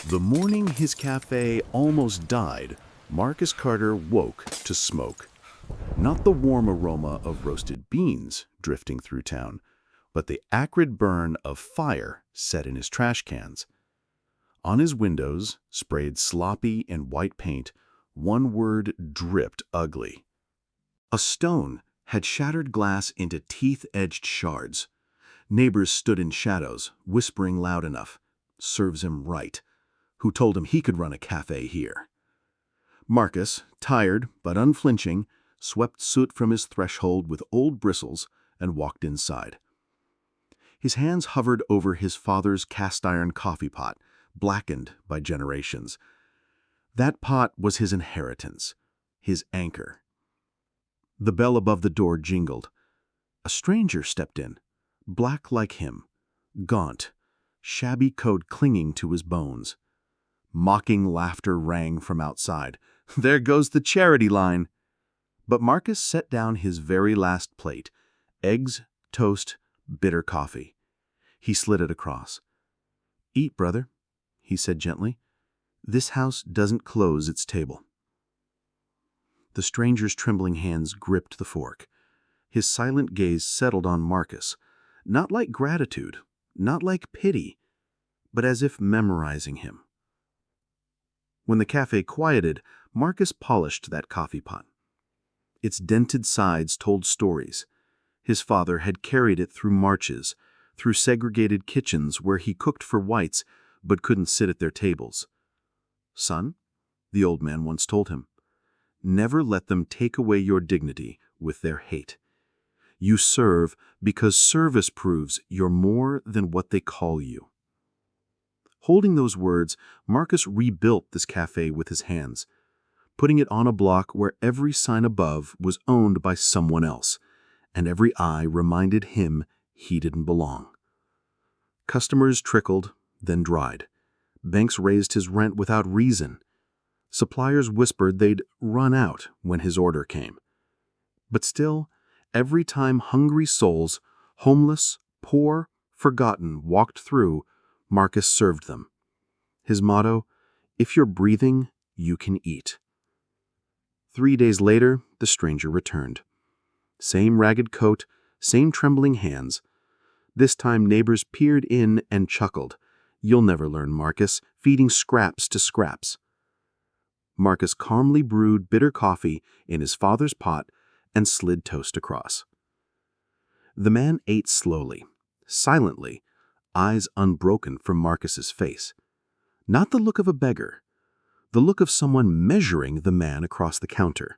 The morning his cafe almost died, Marcus Carter woke to smoke. Not the warm aroma of roasted beans drifting through town, but the acrid burn of fire set in his trash cans. On his windows, sprayed sloppy in white paint, one word dripped ugly. A stone had shattered glass into teeth-edged shards. Neighbors stood in shadows, whispering loud enough, "Serves him right. Who told him he could run a cafe here?" Marcus, tired but unflinching, swept soot from his threshold with old bristles and walked inside. His hands hovered over his father's cast-iron coffee pot, blackened by generations. That pot was his inheritance, his anchor. The bell above the door jingled. A stranger stepped in, black like him, gaunt, shabby coat clinging to his bones. Mocking laughter rang from outside. "There goes the charity line." But Marcus set down his very last plate, eggs, toast, bitter coffee. He slid it across. "Eat, brother," he said gently. "This house doesn't close its table." The stranger's trembling hands gripped the fork. His silent gaze settled on Marcus, not like gratitude, not like pity, but as if memorizing him. When the cafe quieted, Marcus polished that coffee pot. Its dented sides told stories. His father had carried it through marches, through segregated kitchens where he cooked for whites but couldn't sit at their tables. "Son," the old man once told him, "never let them take away your dignity with their hate. You serve because service proves you're more than what they call you." Holding those words, Marcus rebuilt this cafe with his hands, putting it on a block where every sign above was owned by someone else, and every eye reminded him he didn't belong. Customers trickled, then dried. Banks raised his rent without reason. Suppliers whispered they'd run out when his order came. But still, every time hungry souls, homeless, poor, forgotten, walked through, Marcus served them. His motto, "If you're breathing, you can eat." 3 days later, the stranger returned. Same ragged coat, same trembling hands. This time neighbors peered in and chuckled. "You'll never learn, Marcus, feeding scraps to scraps." Marcus calmly brewed bitter coffee in his father's pot and slid toast across. The man ate slowly, silently, eyes unbroken from Marcus's face. Not the look of a beggar, the look of someone measuring the man across the counter.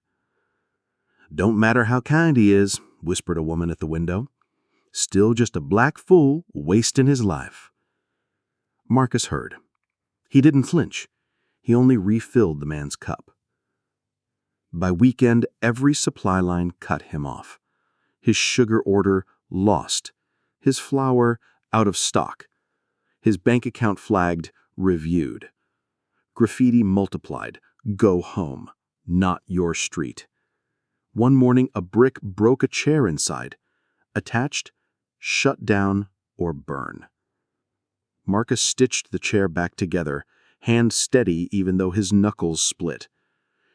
"Don't matter how kind he is," whispered a woman at the window. "Still just a black fool wasting his life." Marcus heard. He didn't flinch. He only refilled the man's cup. By weekend, every supply line cut him off. His sugar order lost. His flour out of stock. His bank account flagged, reviewed. Graffiti multiplied, "Go home, not your street." One morning, a brick broke a chair inside. Attached, shut down, or burn. Marcus stitched the chair back together, hand steady even though his knuckles split.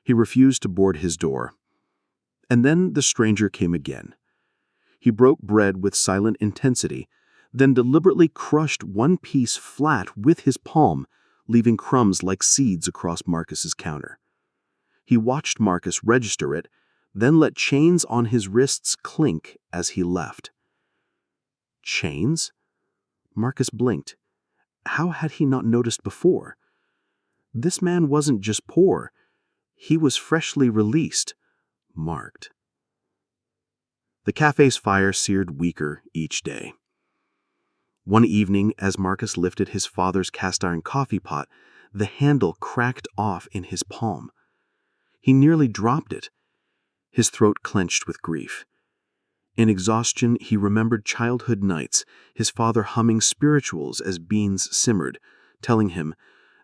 He refused to board his door. And then the stranger came again. He broke bread with silent intensity, then deliberately crushed one piece flat with his palm, leaving crumbs like seeds across Marcus's counter. He watched Marcus register it, then let chains on his wrists clink as he left. Chains? Marcus blinked. How had he not noticed before? This man wasn't just poor. He was freshly released, marked. The cafe's fire seared weaker each day. One evening, as Marcus lifted his father's cast-iron coffee pot, the handle cracked off in his palm. He nearly dropped it. His throat clenched with grief. In exhaustion, he remembered childhood nights, his father humming spirituals as beans simmered, telling him,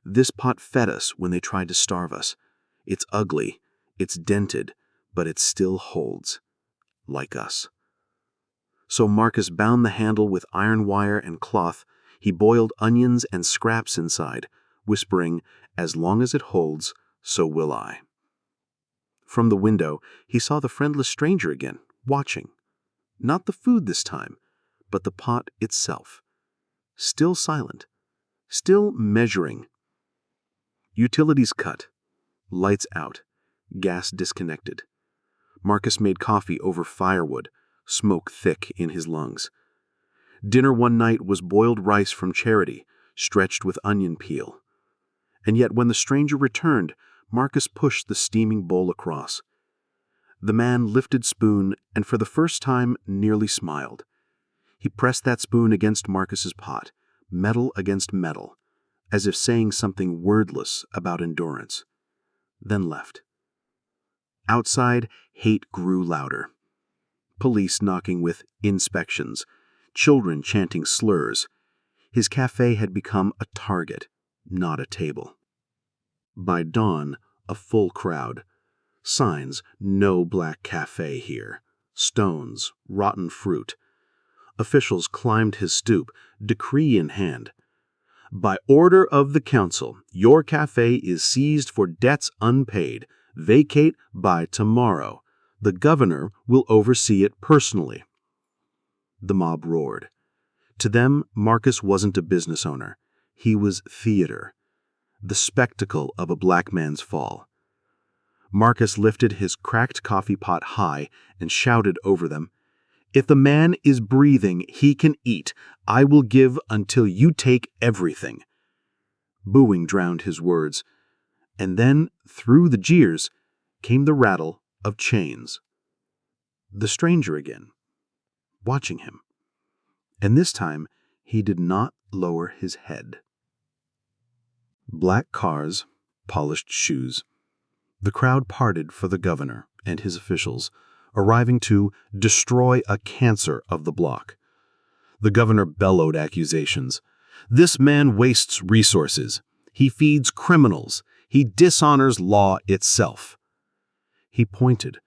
"This pot fed us when they tried to starve us. It's ugly, it's dented, but it still holds, like us." So Marcus bound the handle with iron wire and cloth. He boiled onions and scraps inside, whispering, "As long as it holds, so will I." From the window, he saw the friendless stranger again, watching. Not the food this time, but the pot itself. Still silent, still measuring. Utilities cut, lights out, gas disconnected. Marcus made coffee over firewood, smoke thick in his lungs. Dinner one night was boiled rice from charity, stretched with onion peel. And yet when the stranger returned, Marcus pushed the steaming bowl across. The man lifted spoon and for the first time nearly smiled. He pressed that spoon against Marcus's pot, metal against metal, as if saying something wordless about endurance, then left. Outside, hate grew louder. Police knocking with inspections, children chanting slurs. His cafe had become a target, not a table. By dawn, a full crowd. Signs, "No black cafe here." Stones, rotten fruit. Officials climbed his stoop, decree in hand. "By order of the council, your cafe is seized for debts unpaid. Vacate by tomorrow. The governor will oversee it personally." The mob roared. To them, Marcus wasn't a business owner. He was theater, the spectacle of a black man's fall. Marcus lifted his cracked coffee pot high and shouted over them, "If the man is breathing, he can eat. I will give until you take everything." Booing drowned his words. And then, through the jeers, came the rattle of chains. The stranger again, watching him. And this time, he did not lower his head. Black cars, polished shoes. The crowd parted for the governor and his officials, arriving to destroy a cancer of the block. The governor bellowed accusations. "This man wastes resources. He feeds criminals. He dishonors law itself." He pointed.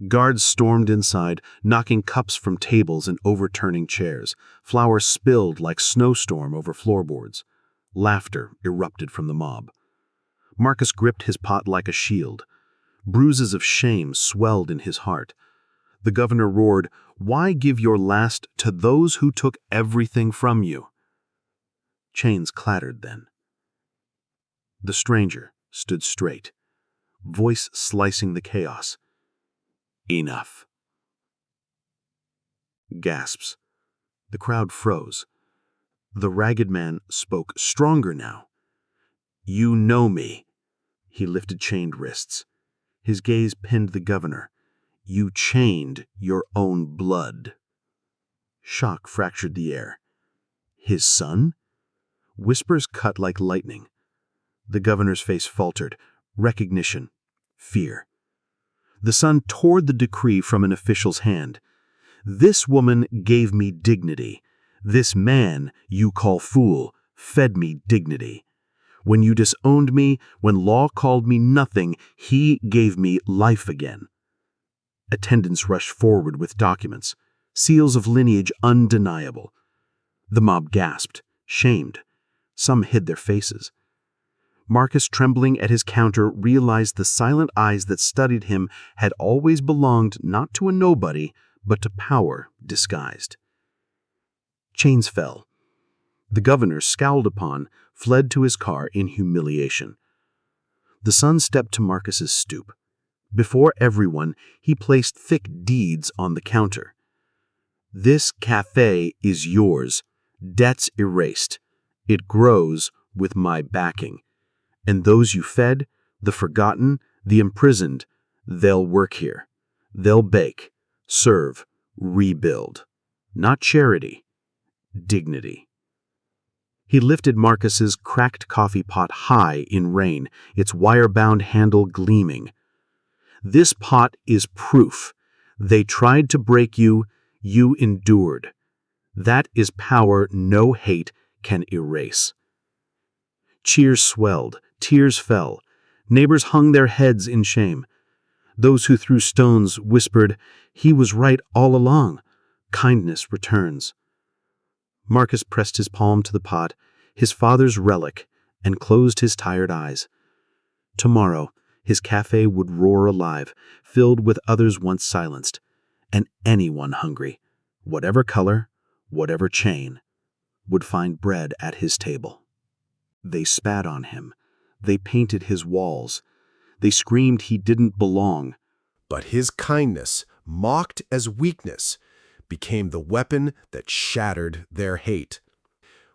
Guards stormed inside, knocking cups from tables and overturning chairs. Flowers spilled like snowstorm over floorboards. Laughter erupted from the mob. Marcus gripped his pot like a shield. Bruises of shame swelled in his heart. The governor roared, "Why give your last to those who took everything from you?" Chains clattered then. The stranger stood straight, voice slicing the chaos. "Enough." Gasps. The crowd froze. The ragged man spoke stronger now. "You know me." He lifted chained wrists. His gaze pinned the governor. "You chained your own blood." Shock fractured the air. His son? Whispers cut like lightning. The governor's face faltered. Recognition. Fear. The son tore the decree from an official's hand. "This woman gave me dignity. This man you call fool fed me dignity. When you disowned me, when law called me nothing, he gave me life again." Attendants rushed forward with documents, seals of lineage undeniable. The mob gasped, shamed. Some hid their faces. Marcus, trembling at his counter, realized the silent eyes that studied him had always belonged not to a nobody, but to power disguised. Chains fell. The governor, scowled upon, fled to his car in humiliation. The son stepped to Marcus's stoop. Before everyone, he placed thick deeds on the counter. "This cafe is yours. Debts erased. It grows with my backing. And those you fed, the forgotten, the imprisoned, they'll work here. They'll bake, serve, rebuild. Not charity, dignity." He lifted Marcus's cracked coffee pot high in rain, its wire-bound handle gleaming. "This pot is proof. They tried to break you, you endured. That is power no hate can erase." Cheers swelled, tears fell. Neighbors hung their heads in shame. Those who threw stones whispered, "He was right all along. Kindness returns." Marcus pressed his palm to the pot, his father's relic, and closed his tired eyes. Tomorrow, his cafe would roar alive, filled with others once silenced, and anyone hungry, whatever color, whatever chain, would find bread at his table. They spat on him. They painted his walls. They screamed he didn't belong. But his kindness, mocked as weakness, became the weapon that shattered their hate.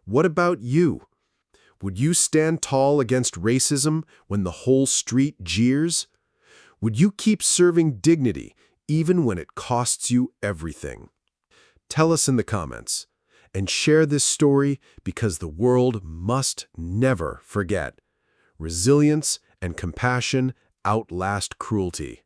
What about you? Would you stand tall against racism when the whole street jeers? Would you keep serving dignity even when it costs you everything? Tell us in the comments, and share this story because the world must never forget. Resilience and compassion outlast cruelty.